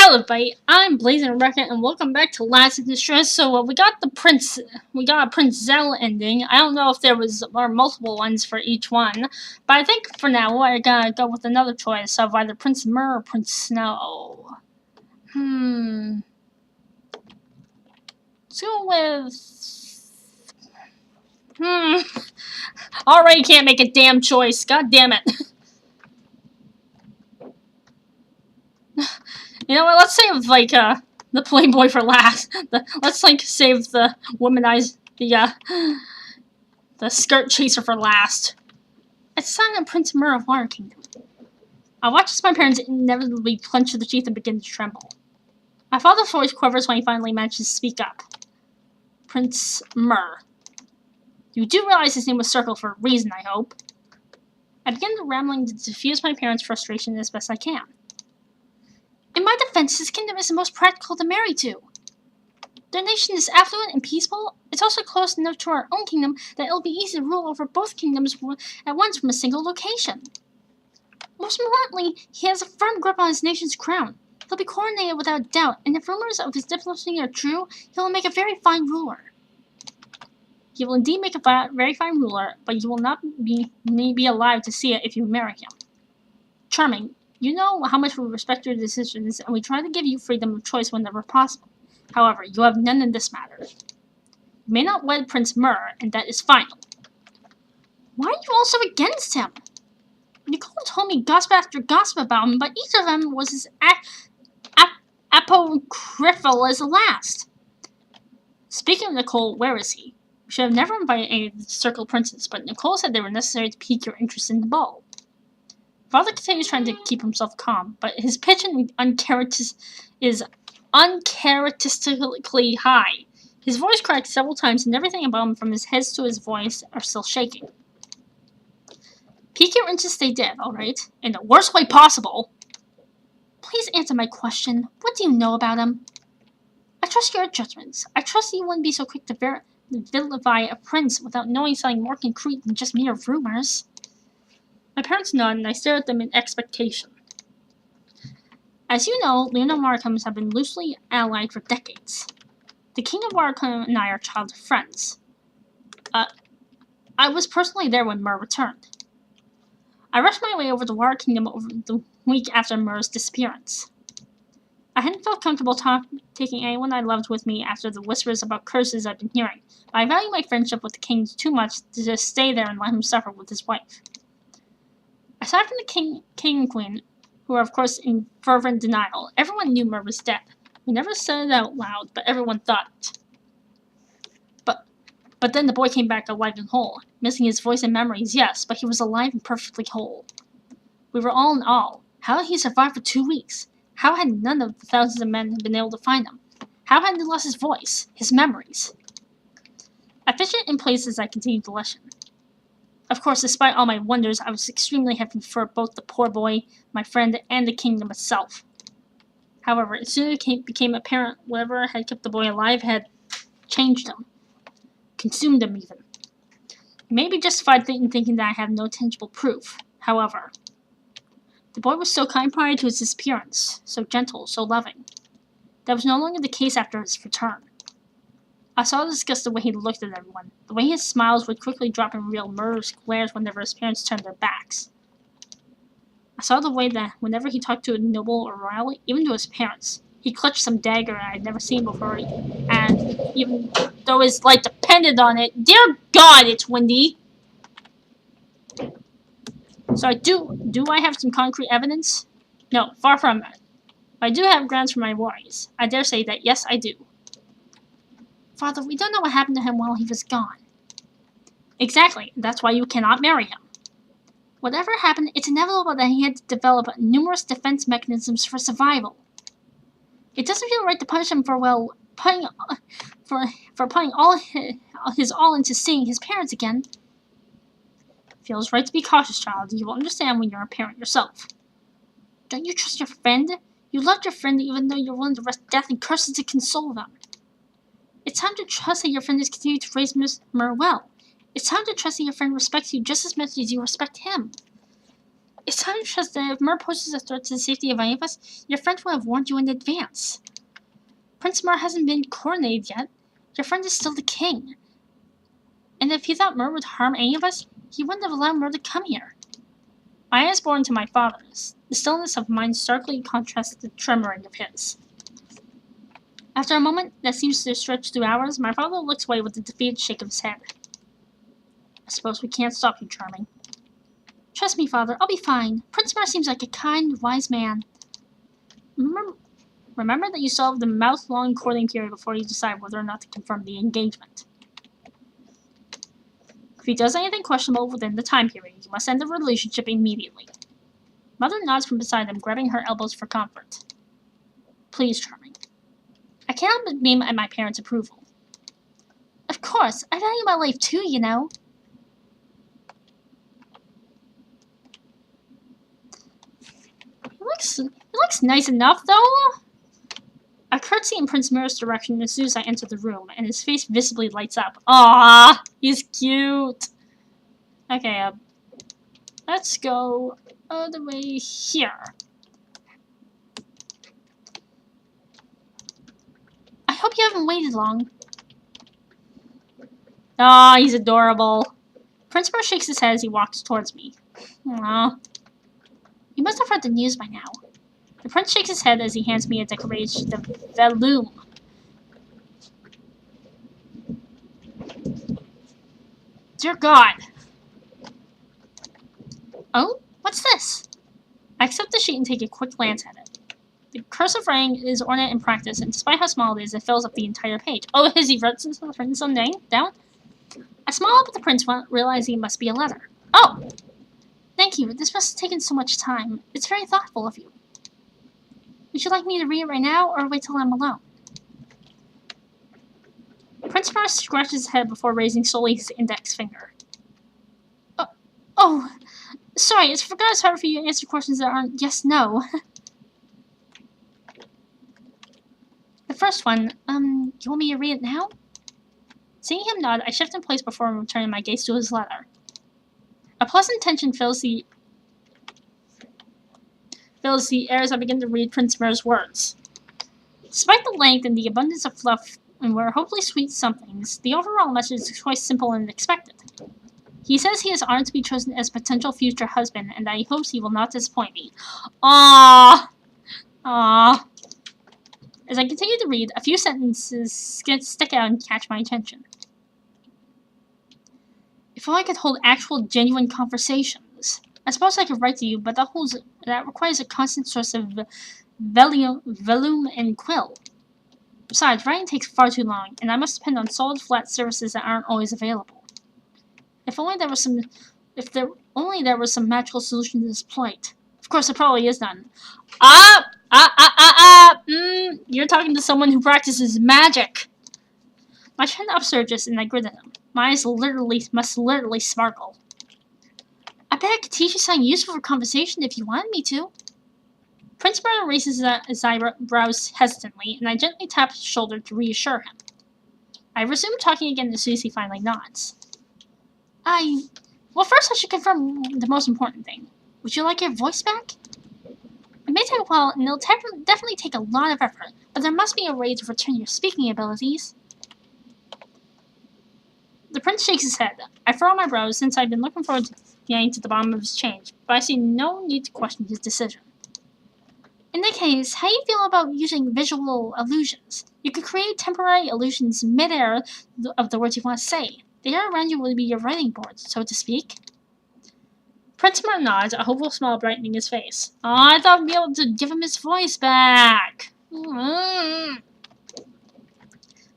Hello, everybody. I'm Blazing Record, and welcome back to Last in Distress. So, we got a Prince Zell ending. I don't know if there were multiple ones for each one, but I think for now we're gonna go with another choice of either Prince Mer or Prince Snow. Let's go with. Already can't make a damn choice. God damn it. You know what? Let's save the Playboy for last. Let's save the womanize the skirt chaser for last. It's signed on Prince Mer of Water Kingdom. I watched as my parents inevitably clench their teeth and begin to tremble. My father's voice quivers when he finally manages to speak up. Prince Mer. You do realize his name was circled for a reason, I hope. I begin rambling to diffuse my parents' frustration as best I can. In my defense, his kingdom is the most practical to marry to. Their nation is affluent and peaceful. It's also close enough to our own kingdom that it'll be easy to rule over both kingdoms at once from a single location. Most importantly, he has a firm grip on his nation's crown. He'll be coronated without doubt, and if rumors of his diplomacy are true, he will make a very fine ruler. He will indeed make a very fine ruler, but you will not be alive to see it if you marry him. Charming, you know how much we respect your decisions, and we try to give you freedom of choice whenever possible. However, you have none in this matter. You may not wed Prince Mer, and that is final. Why are you also against him? Nicole told me gossip after gossip about him, but each of them was as apocryphal as the last. Speaking of Nicole, where is he? We should have never invited any of the Circle Princes, but Nicole said they were necessary to pique your interest in the ball. Father continues trying to keep himself calm, but his pitch is uncharacteristically high. His voice cracks several times, and everything about him, from his head to his voice, are still shaking. Pique your interest they did, alright? In the worst way possible. Please answer my question. What do you know about him? I trust your judgments. I trust you wouldn't be so quick to vilify a prince without knowing something more concrete than just mere rumors. My parents nod, and I stare at them in expectation. As you know, Luna and Markhams have been loosely allied for decades. The King of Markham and I are childhood friends. I was personally there when Mer returned. I rushed my way over to Water Kingdom over the week after Mer's disappearance. I hadn't felt comfortable taking anyone I loved with me after the whispers about curses I'd been hearing, but I value my friendship with the king too much to just stay there and let him suffer with his wife. Aside from the king and queen, who are of course in fervent denial, everyone knew Mer was dead. We never said it out loud, but everyone thought it. But then the boy came back alive and whole. Missing his voice and memories, yes, but he was alive and perfectly whole. We were all in awe. How had he survived for 2 weeks? How had none of the thousands of men been able to find him? How had he lost his voice, his memories? I fidgeted in place as I continued the lesson. Of course, despite all my wonders, I was extremely happy for both the poor boy, my friend, and the kingdom itself. However, as soon as it became apparent whatever had kept the boy alive had changed him. Consumed him, even. It may be justified in thinking that I have no tangible proof. However, the boy was so kind prior to his disappearance, so gentle, so loving. That was no longer the case after his return. I saw disgust the way he looked at everyone, the way his smiles would quickly drop and reveal murderous glares whenever his parents turned their backs. I saw the way that whenever he talked to a noble or royal, even to his parents, he clutched some dagger I had never seen before, and even though his life depended on it, dear God, it's windy! So do I have some concrete evidence? No, far from it. But I do have grounds for my worries. I dare say that, yes, I do. Father, we don't know what happened to him while he was gone. Exactly, that's why you cannot marry him. Whatever happened, it's inevitable that he had to develop numerous defense mechanisms for survival. It doesn't feel right to punish him for, putting all his all into seeing his parents again. Feels right to be cautious, child. You will understand when you're a parent yourself. Don't you trust your friend? You loved your friend even though you're willing to risk death and curses to console them. It's time to trust that your friend has continued to raise Mer well. It's time to trust that your friend respects you just as much as you respect him. It's time to trust that if Mer poses a threat to the safety of any of us, your friend will have warned you in advance. Prince Mer hasn't been coronated yet. Your friend is still the king. And if he thought Mer would harm any of us, he wouldn't have allowed Mer to come here. My eyes bore into my father's. The stillness of mine starkly contrasts the tremoring of his. After a moment that seems to stretch through hours, my father looks away with a defeated shake of his head. I suppose we can't stop you, Charming. Trust me, Father, I'll be fine. Prince Mer seems like a kind, wise man. Remember that you still have the month-long courting period before you decide whether or not to confirm the engagement. If he does anything questionable within the time period, you must end the relationship immediately. Mother nods from beside him, grabbing her elbows for comfort. Please, Charming. I cannot but beam at my parents' approval. Of course, I value my life too, you know. He looks nice enough, though. I curtsy in Prince Mer's direction as soon as I enter the room, and his face visibly lights up. Aww, he's cute. Okay, let's go all the way here. I hope you haven't waited long. Aw, he's adorable. Prince Mer shakes his head as he walks towards me. Aww. You must have heard the news by now. The prince shakes his head as he hands me a decoration of vellum. Dear God. Oh? What's this? I accept the sheet and take a quick glance at it. The cursive writing is ornate in practice, and despite how small it is, it fills up the entire page. Oh, has he written something down? I smile up at the prince, realizing it must be a letter. Oh! Thank you. This must have taken so much time. It's very thoughtful of you. Would you like me to read it right now, or wait till I'm alone? Prince Mer scratches his head before raising solely his index finger. Oh, sorry, it's forgot it's hard for you to answer questions that aren't yes-no. The first one, you want me to read it now? Seeing him nod, I shift in place before returning my gaze to his letter. A pleasant tension fills the air as I begin to read Prince Mer's words. Despite the length and the abundance of fluff and were hopefully sweet somethings, the overall message is quite simple and expected. He says he is honored to be chosen as potential future husband, and that he hopes he will not disappoint me. Aww! Aww. As I continue to read, a few sentences stick out and catch my attention. If only I could hold actual, genuine conversations. I suppose I could write to you, but that requires a constant source of vellum and quill. Besides, writing takes far too long, and I must depend on solid, flat surfaces that aren't always available. If there only there was some magical solution to this plight. Of course, there probably is none. You're talking to someone who practices magic. My chin upsurges and I grin at him. My eyes must literally sparkle. I bet I could teach you something useful for conversation if you wanted me to. Prince Mer raises his eyebrows hesitantly, and I gently tap his shoulder to reassure him. I resume talking again as soon as he finally nods. Well, first I should confirm the most important thing. Would you like your voice back? It may take a while, and it'll definitely take a lot of effort, but there must be a way to return your speaking abilities. The prince shakes his head. I furrow my brows since I've been looking forward to getting to the bottom of his change, but I see no need to question his decision. In that case, how do you feel about using visual illusions? You could create temporary illusions mid-air of the words you want to say. The air around you will be your writing board, so to speak. Prince Mer nods, a hopeful smile brightening his face. Oh, I thought I'd be able to give him his voice back.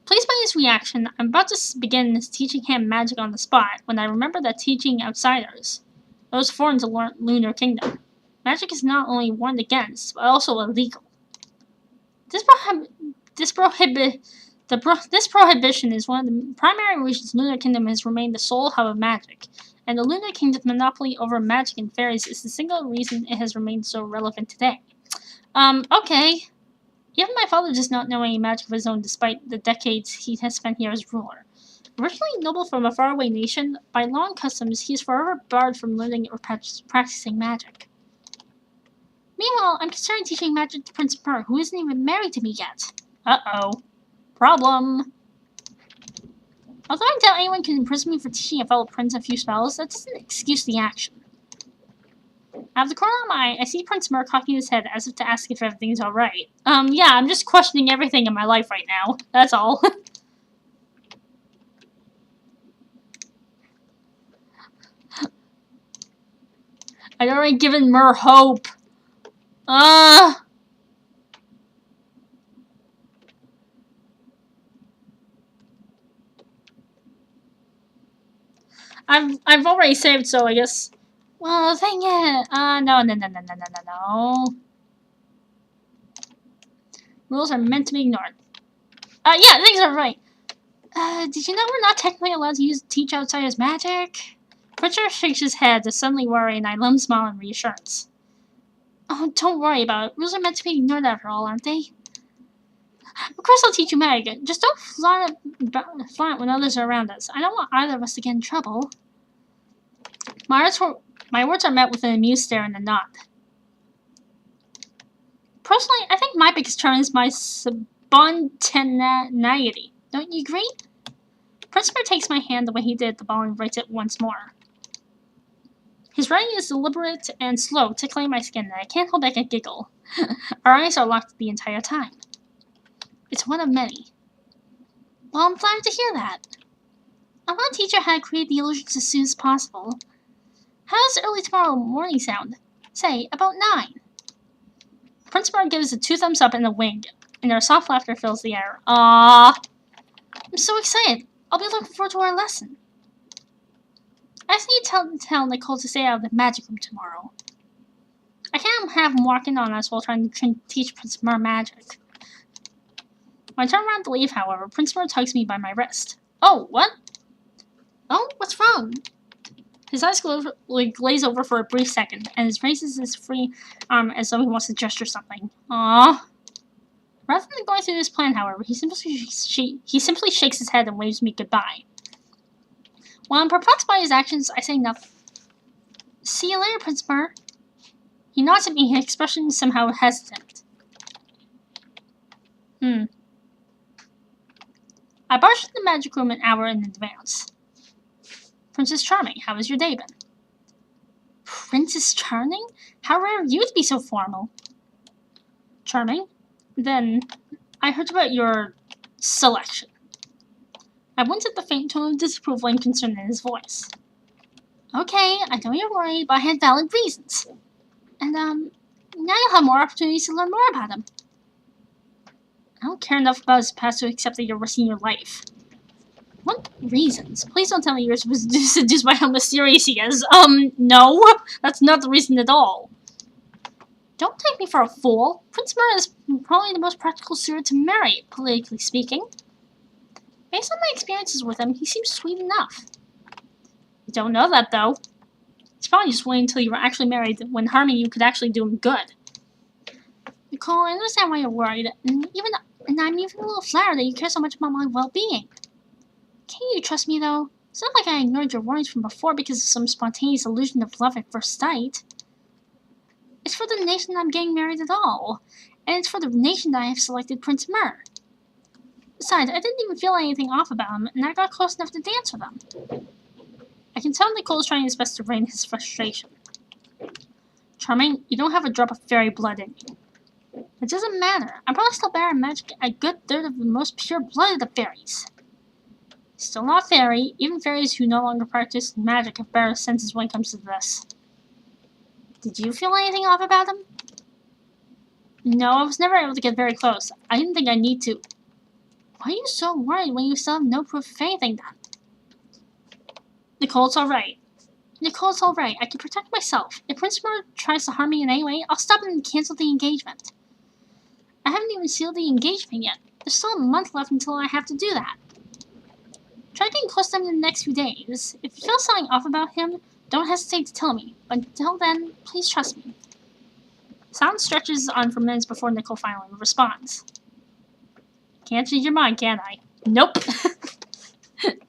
Pleased by his reaction, I'm about to begin teaching him magic on the spot when I remember that teaching outsiders, those foreign to Lunar Kingdom, magic is not only warned against, but also illegal. This prohibition is one of the primary reasons Lunar Kingdom has remained the sole hub of magic, and the Lunar Kingdom's monopoly over magic and fairies is the single reason it has remained so relevant today. Okay. Even my father does not know any magic of his own despite the decades he has spent here as ruler. Originally noble from a faraway nation, by law and customs he is forever barred from learning or practicing magic. Meanwhile, I'm considering teaching magic to Prince Mer, who isn't even married to me yet. Uh-oh. Problem. Although I doubt anyone can imprison me for teaching a fellow prince a few spells, that doesn't excuse the action. Out of the corner of my eye, I see Prince Mer cocking his head as if to ask if everything's alright. Yeah, I'm just questioning everything in my life right now. That's all. I'd already given Mer hope. I've already saved, so I guess. Well, dang it. No. Rules are meant to be ignored. Yeah, things are right. Did you know we're not technically allowed to teach outsiders magic? Prince Mer shakes his head to suddenly worry, and I let him smile in reassurance. Oh, don't worry about it. Rules are meant to be ignored after all, aren't they? Of course I'll teach you magic. Just don't flaunt it when others are around us. I don't want either of us to get in trouble. My words are met with an amused stare and a nod. Personally, I think my biggest charm is my spontaneity. Don't you agree? Prince Mer takes my hand the way he did at the ball and writes it once more. His writing is deliberate and slow, tickling my skin, and I can't hold back a giggle. Our eyes are locked the entire time. It's one of many. Well, I'm glad to hear that. I want to teach you how to create the illusions as soon as possible. How does early tomorrow morning sound? Say, about 9. Prince Mer gives a 2 thumbs up and a wink, and their soft laughter fills the air. I'm so excited. I'll be looking forward to our lesson. I just need to tell Nicole to stay out of the magic room tomorrow. I can't have him walking on us while trying to teach Prince Mer magic. When I turn around to leave, however, Prince Mer tugs me by my wrist. Oh, what? Oh, what's wrong? His eyes glaze over for a brief second, and he raises his free arm as though he wants to gesture something. Aww. Rather than going through this plan, however, he simply shakes his head and waves me goodbye. While I'm perplexed by his actions, I say nothing. See you later, Prince Mer. He nods at me, his expression somehow hesitant. I barged into the magic room an hour in advance. Princess Charming, how has your day been? Princess Charming? How rare of you to be so formal. Charming? Then, I heard about your selection. I winced at the faint tone of disapproval and concern in his voice. Okay, I know you're worried, but I had valid reasons. And, now you'll have more opportunities to learn more about him. I don't care enough about his past to accept that you're risking your life. What reasons? Please don't tell me you're seduced by how mysterious he is. No. That's not the reason at all. Don't take me for a fool. Prince Mer is probably the most practical suitor to marry, politically speaking. Based on my experiences with him, he seems sweet enough. You don't know that, though. He's probably just waiting until you were actually married when harming you could actually do him good. Nicole, I understand why you're worried, and I'm even a little flattered that you care so much about my well-being. Can't you trust me, though? It's not like I ignored your worries from before because of some spontaneous illusion of love at first sight. It's for the nation I'm getting married at all, and it's for the nation that I have selected Prince Mer. Besides, I didn't even feel anything off about him, and I got close enough to dance with him. I can tell Nicole's trying his best to rein his frustration. Charming, you don't have a drop of fairy blood in you. It doesn't matter. I'm probably still better in magic a good third of the most pure blood of the fairies. Still not fairy. Even fairies who no longer practice magic have better senses when it comes to this. Did you feel anything off about him? No, I was never able to get very close. I didn't think I need to. Why are you so worried when you still have no proof of anything then? Nicole, it's alright. Nicole, it's alright. I can protect myself. If Prince Mer tries to harm me in any way, I'll stop him and cancel the engagement. I haven't even sealed the engagement yet. There's still a month left until I have to do that. Try getting close to him in the next few days. If you feel something off about him, don't hesitate to tell me. But until then, please trust me. Silence stretches on for minutes before Nicole finally responds. Can't change your mind, can I? Nope.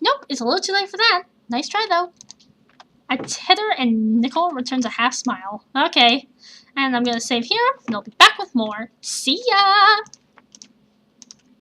Nope, it's a little too late for that. Nice try, though. I titter and Nicole returns a half smile. Okay. And I'm gonna save here, and I'll be back with more. See ya!